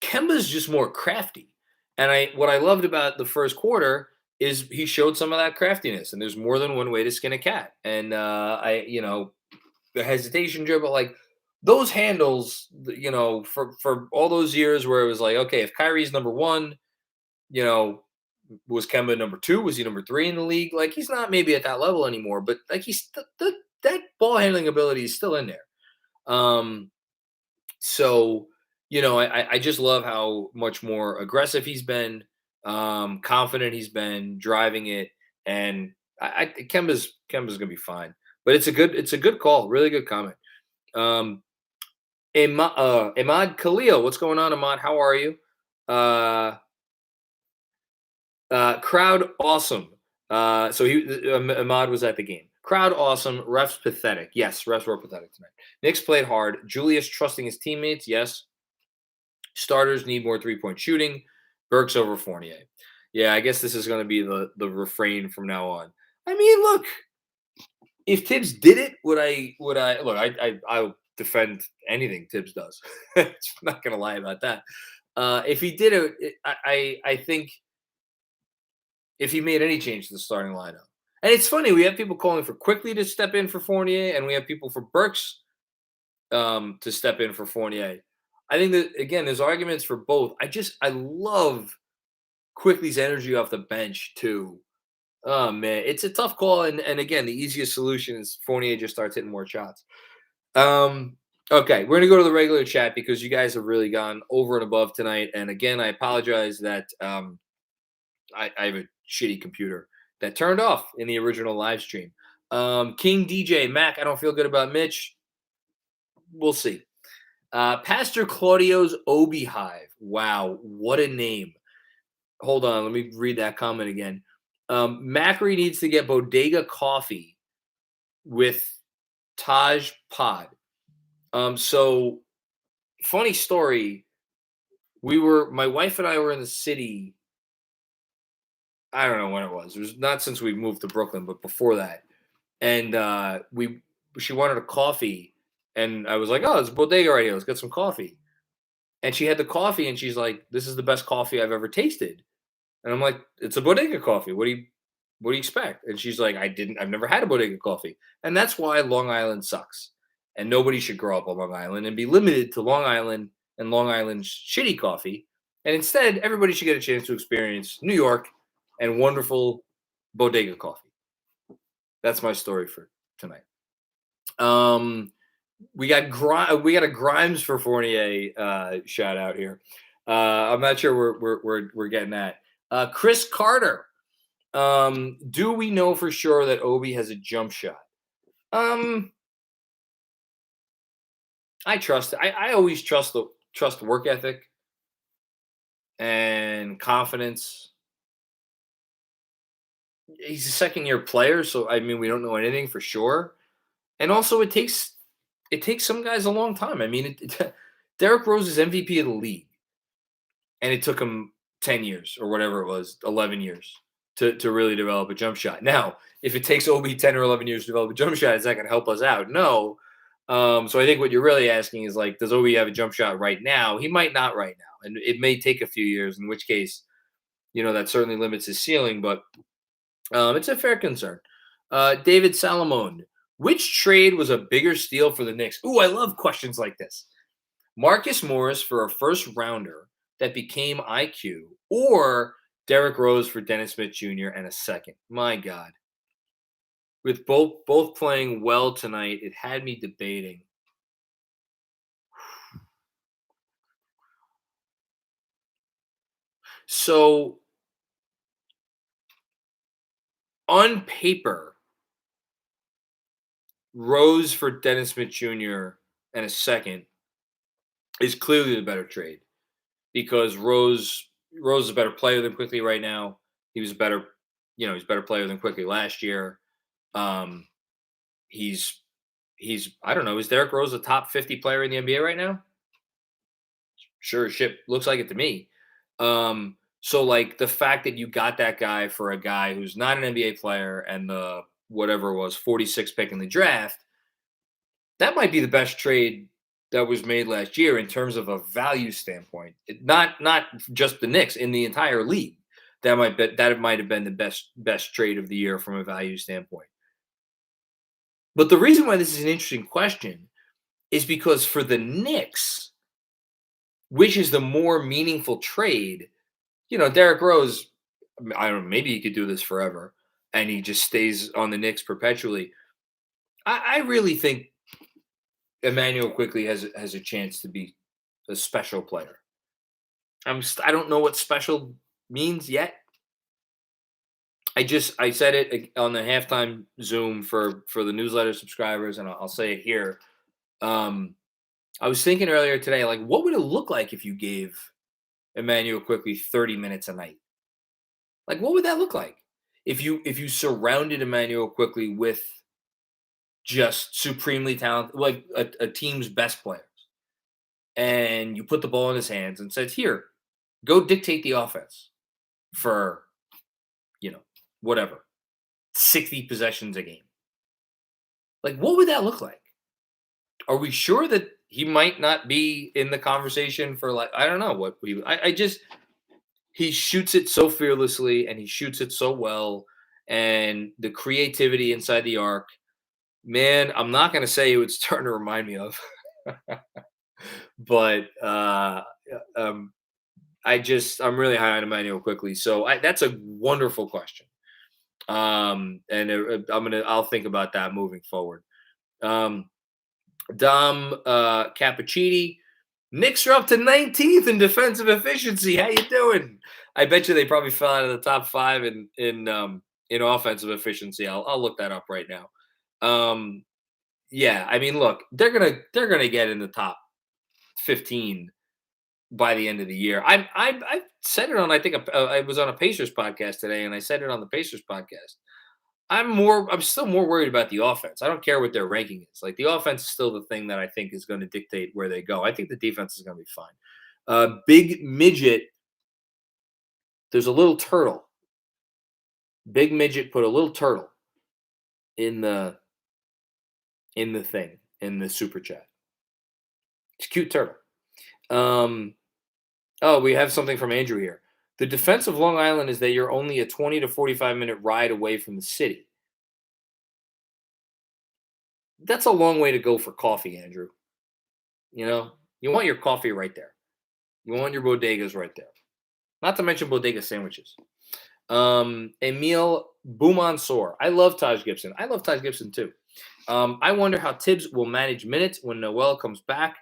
S1: Kemba's just more crafty. And what I loved about the first quarter is he showed some of that craftiness, and there's more than one way to skin a cat. And the hesitation dribble, like those handles, for all those years where it was like, okay, if Kyrie's number one, was Kemba number two? Was he number three in the league? Like he's not maybe at that level anymore, but like he's that ball handling ability is still in there. So I just love how much more aggressive he's been, confident he's been driving it, and Kemba's gonna be fine. But it's a good call, really good comment. Ahmad Khalil, what's going on, Ahmad? How are you? Crowd awesome. So Ahmad was at the game. Crowd awesome. Refs pathetic. Yes, refs were pathetic tonight. Knicks played hard. Julius trusting his teammates. Yes. Starters need more 3-point shooting. Burks over Fournier. Yeah, I guess this is going to be the refrain from now on. I mean, look, if Tibbs did it, would I look? I'll defend anything Tibbs does. I'm not gonna lie about that. If he did it, I think if he made any change to the starting lineup, and it's funny, we have people calling for Quickly to step in for Fournier, and we have people for Burks to step in for Fournier. I think that again, there's arguments for both. I love Quickly's energy off the bench too. Oh man, it's a tough call, and again, the easiest solution is Fournier just starts hitting more shots. Um, okay, we're gonna go to the regular chat because you guys have really gone over and above tonight. And again, I apologize that I have a shitty computer that turned off in the original live stream. King DJ Mac, I don't feel good about Mitch. We'll see. Pastor Claudio's Obi Hive. Wow, what a name. Hold on, let me read that comment again. Macri needs to get Bodega coffee with Taj Pod. So funny story. My wife and I were in the city. I don't know when it was. It was not since we moved to Brooklyn, but before that. And she wanted a coffee, and I was like, "Oh, it's Bodega right here. Let's get some coffee." And she had the coffee, and she's like, "This is the best coffee I've ever tasted." And I'm like, "It's a Bodega coffee. What do you expect?" And she's like, I've never had a Bodega coffee. And that's why Long Island sucks. And nobody should grow up on Long Island and be limited to Long Island and Long Island's shitty coffee. And instead, everybody should get a chance to experience New York and wonderful Bodega coffee. That's my story for tonight. We got a Grimes for Fournier shout out here. I'm not sure we're getting that. Chris Carter. Do we know for sure that Obi has a jump shot? I trust it. I always trust work ethic and confidence. He's a second-year player, so I mean we don't know anything for sure. And also it takes some guys a long time. I mean, Derrick Rose is MVP of the league, and it took him 10 years or whatever it was, 11 years to really develop a jump shot. Now, if it takes Obi 10 or 11 years to develop a jump shot, is that going to help us out? No. So I think what you're really asking is like, does Obi have a jump shot right now? He might not right now, and it may take a few years, in which case, that certainly limits his ceiling, but it's a fair concern. David Salamone, which trade was a bigger steal for the Knicks? Ooh, I love questions like this. Marcus Morris for a first rounder that became IQ, or Derrick Rose for Dennis Smith Jr. and a second. My God. With both playing well tonight, it had me debating. So, on paper, Rose for Dennis Smith Jr. and a second is clearly the better trade because Rose is a better player than Quickly right now. He was he's a better player than Quickly last year. He's I don't know, is Derrick Rose a top 50 player in the NBA right now? Sure as shit looks like it to me. So like the fact that you got that guy for a guy who's not an NBA player and the whatever it was 46 pick in the draft, that might be the best trade that was made last year in terms of a value standpoint. Not just the Knicks, in the entire league. That might have been the best trade of the year from a value standpoint. But the reason why this is an interesting question is because for the Knicks, which is the more meaningful trade, Derrick Rose, I don't know, maybe he could do this forever and he just stays on the Knicks perpetually. I really think Emmanuel Quickly has a chance to be a special player. I don't know what special means yet. I said it on the halftime Zoom for the newsletter subscribers, and I'll say it here. I was thinking earlier today, like, what would it look like if you gave Emmanuel Quickly 30 minutes a night? Like, what would that look like if you surrounded Emmanuel Quickly with just supremely talented, like a team's best players, and you put the ball in his hands and said, "Here, go dictate the offense for, whatever, 60 possessions a game. Like, what would that look like? Are we sure that he might not be in the conversation for, like, I don't know what we I just he shoots it so fearlessly and he shoots it so well, and the creativity inside the arc, man, I'm not gonna say it's starting to remind me of, but um I'm really high on Emmanuel quickly. So that's a wonderful question. And I'll think about that moving forward. Um, Dom Cappuccini, Knicks are up to 19th in defensive efficiency. How you doing? I bet you they probably fell out of the top 5 in offensive efficiency. I'll look that up right now. Yeah, I mean, look, they're gonna get in the top 15 by the end of the year. I said it on, I think I was on a Pacers podcast today, and I said it on the Pacers podcast. I'm still more worried about the offense. I don't care what their ranking is. Like, the offense is still the thing that I think is going to dictate where they go. I think the defense is going to be fine. Big midget. There's a little turtle. Big midget put a little turtle in the thing in the super chat. It's a cute turtle. Oh, we have something from Andrew here. The defense of Long Island is that you're only a 20 to 45-minute ride away from the city. That's a long way to go for coffee, Andrew. You know, you want your coffee right there. You want your bodegas right there. Not to mention bodega sandwiches. Emil Boumansor. I love Taj Gibson. I love Taj Gibson too. I wonder how Tibbs will manage minutes when Noel comes back,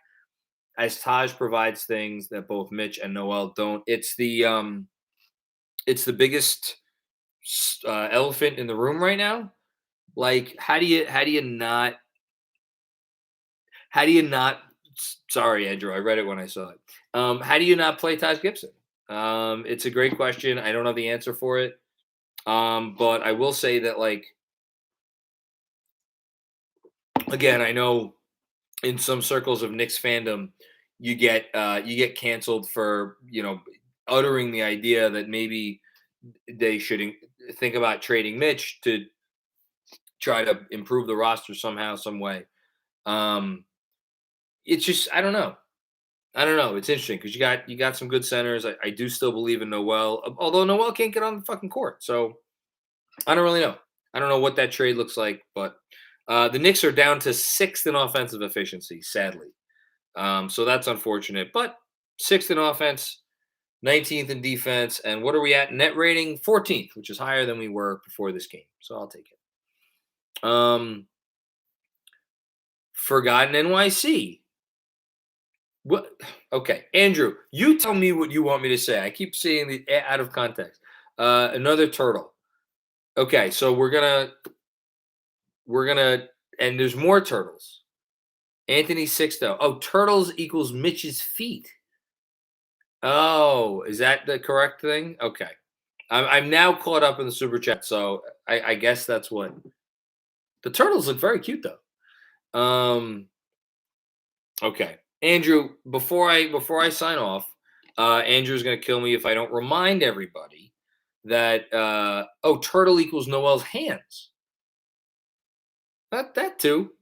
S1: as Taj provides things that both Mitch and Noel don't. It's the biggest elephant in the room right now. Like, how do you not? Sorry, Andrew, I read it when I saw it. How do you not play Taj Gibson? It's a great question. I don't know the answer for it. But I will say that, like, again, I know in some circles of Knicks fandom, you get canceled for, uttering the idea that maybe they should think about trading Mitch to try to improve the roster somehow, some way. It's just, I don't know. It's interesting because you got some good centers. I do still believe in Noel, although Noel can't get on the fucking court. So I don't really know. I don't know what that trade looks like, but the Knicks are down to 6th in offensive efficiency, sadly. So that's unfortunate. But 6th in offense, 19th in defense, and what are we at? Net rating 14th, which is higher than we were before this game. So I'll take it. Forgotten NYC. What? Okay, Andrew, you tell me what you want me to say. I keep seeing the out of context. Another turtle. Okay, so we're gonna, and there's more turtles. Anthony Sixto. Oh, turtles equals Mitch's feet. Oh, is that the correct thing? Okay, I'm now caught up in the super chat, so I guess that's what. The turtles look very cute though. Okay. Andrew, before I sign off, Andrew's gonna kill me if I don't remind everybody that turtle equals Noel's hands. That too.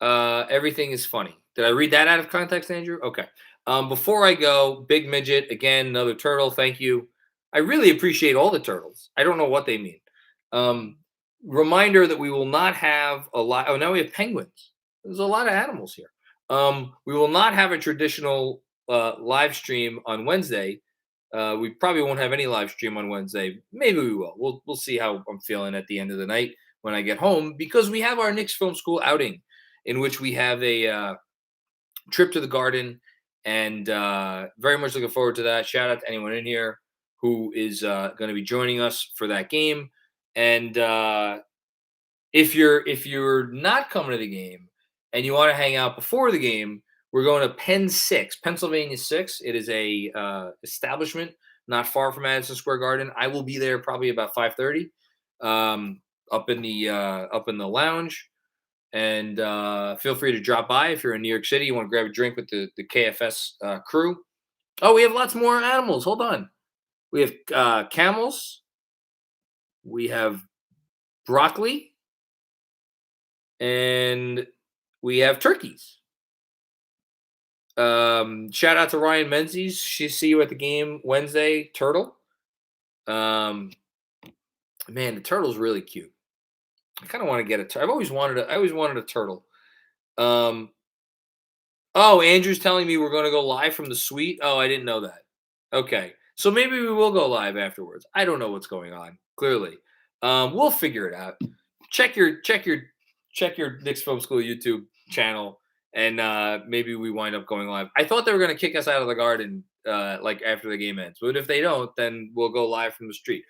S1: Everything is funny. Did I read that out of context, Andrew? Okay. Before I go, big midget again, another turtle. Thank you. I really appreciate all the turtles. I don't know what they mean. Reminder that we will not have a lot. Oh, now we have penguins. There's a lot of animals here. We will not have a traditional live stream on Wednesday. We probably won't have any live stream on Wednesday. Maybe we will. We'll see how I'm feeling at the end of the night when I get home, because we have our Knicks Film School outing, in which we have a trip to the Garden, and very much looking forward to that. Shout out to anyone in here who is going to be joining us for that game. And if you're not coming to the game and you want to hang out before the game, we're going to Pennsylvania 6. It is a establishment not far from Madison Square Garden. I will be there probably about 5:30, up in the lounge. And feel free to drop by if you're in New York City. You want to grab a drink with the KFS crew. Oh, we have lots more animals. Hold on. We have camels. We have broccoli, and we have turkeys. Shout out to Ryan Menzies. See you at the game Wednesday, Turtle. Man, the turtle's really cute. I kind of want to get a turtle. I always wanted a turtle. Oh, Andrew's telling me we're going to go live from the suite. Oh, I didn't know that. Okay, so maybe we will go live afterwards. I don't know what's going on. Clearly, we'll figure it out. Check your Knicks Film School YouTube channel, and maybe we wind up going live. I thought they were going to kick us out of the garden like after the game ends, but if they don't, then we'll go live from the suite.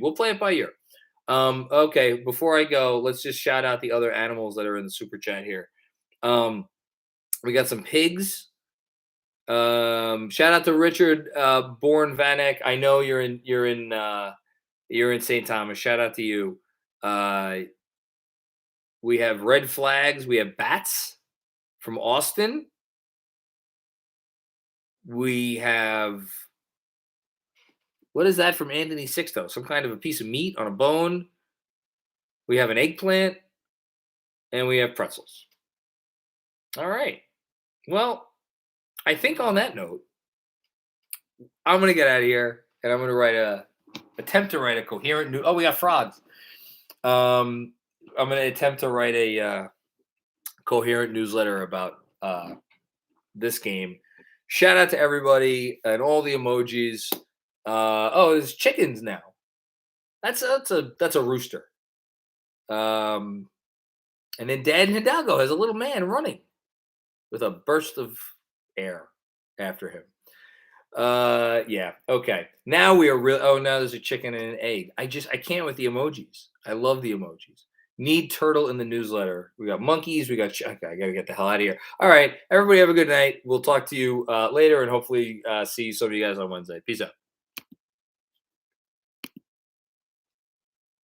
S1: We'll play it by ear. Okay, before I go, let's just shout out the other animals that are in the super chat here. We got some pigs. Shout out to Richard Born Vanek. I know you're in St. Thomas. Shout out to you. We have red flags. We have bats from Austin. We have, what is that from Anthony Sixto? Some kind of a piece of meat on a bone. We have an eggplant, and we have pretzels. All right. Well, I think on that note, I'm going to get out of here, and I'm going to attempt to write a coherent new. Oh, we got frogs. I'm going to attempt to write a coherent newsletter about this game. Shout out to everybody and all the emojis. There's chickens now. That's a rooster. And then Dad Hidalgo has a little man running with a burst of air after him. Yeah. Okay. Now we are real. Oh, now there's a chicken and an egg. I can't with the emojis. I love the emojis. Need turtle in the newsletter. We got monkeys. We got. Okay, I gotta get the hell out of here. All right, everybody, have a good night. We'll talk to you later, and hopefully see some of you guys on Wednesday. Peace out.